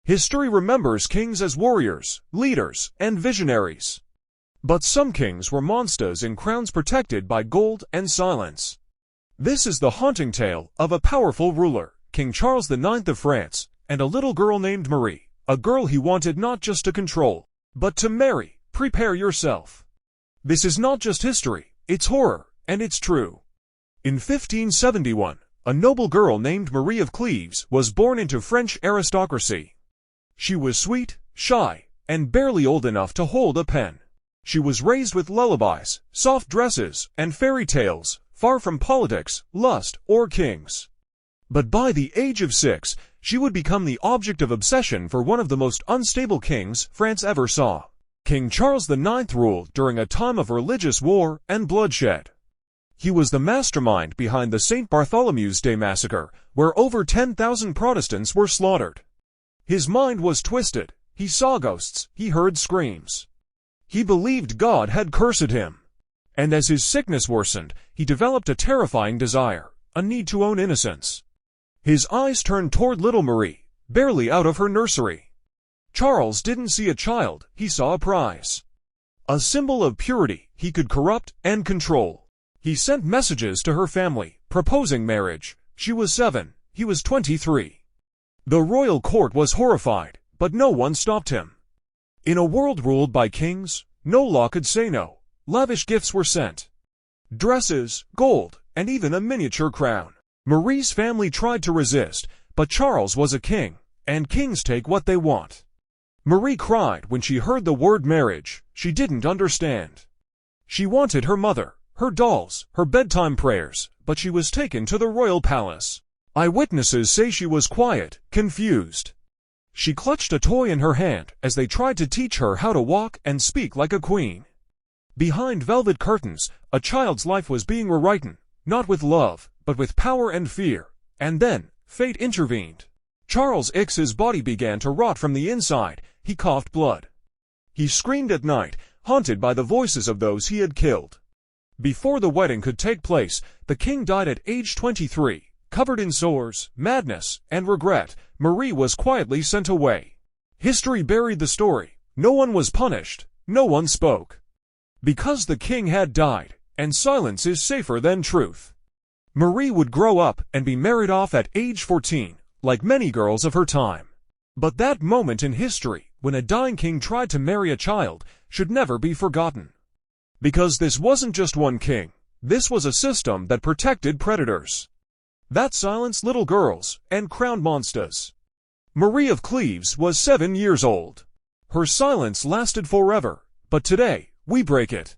History remembers kings as warriors, leaders, and visionaries. But some kings were monsters in crowns protected by gold and silence. This is the haunting tale of a powerful ruler, King Charles IX of France, and a little girl named Marie, a girl he wanted not just to control, but to marry. Prepare yourself. This is not just history, it's horror, and it's true. In 1571, a noble girl named Marie of Cleves was born into French aristocracy. She was sweet, shy, and barely old enough to hold a pen. She was raised with lullabies, soft dresses, and fairy tales, far from politics, lust, or kings. But by the age of 6, she would become the object of obsession for one of the most unstable kings France ever saw. King Charles IX ruled during a time of religious war and bloodshed. He was the mastermind behind the St. Bartholomew's Day massacre, where over 10,000 Protestants were slaughtered. His mind was twisted. He saw ghosts. He heard screams. He believed God had cursed him. And as his sickness worsened, he developed a terrifying desire, a need to own innocence. His eyes turned toward little Marie, barely out of her nursery. Charles didn't see a child, he saw a prize. A symbol of purity he could corrupt and control. He sent messages to her family, proposing marriage. She was 7, he was 23. The royal court was horrified, but no one stopped him. In a world ruled by kings, no law could say no. Lavish gifts were sent. Dresses, gold, and even a miniature crown. Marie's family tried to resist, but Charles was a king, and kings take what they want. Marie cried when she heard the word marriage. She didn't understand. She wanted her mother, her dolls, her bedtime prayers, but she was taken to the royal palace. Eyewitnesses say she was quiet, confused. She clutched a toy in her hand as they tried to teach her how to walk and speak like a queen. Behind velvet curtains, a child's life was being rewritten, not with love, but with power and fear. And then, fate intervened. Charles' body began to rot from the inside. He coughed blood. He screamed at night, haunted by the voices of those he had killed. Before the wedding could take place, the king died at age 23. Covered in sores, madness, and regret, Marie was quietly sent away. History buried the story. No one was punished. No one spoke. Because the king had died, and silence is safer than truth. Marie would grow up and be married off at age 14, like many girls of her time. But that moment in history, when a dying king tried to marry a child, should never be forgotten. Because this wasn't just one king. This was a system that protected predators. That silenced little girls and crowned monsters. Marie of Cleves was 7 years old. Her silence lasted forever, but today, we break it.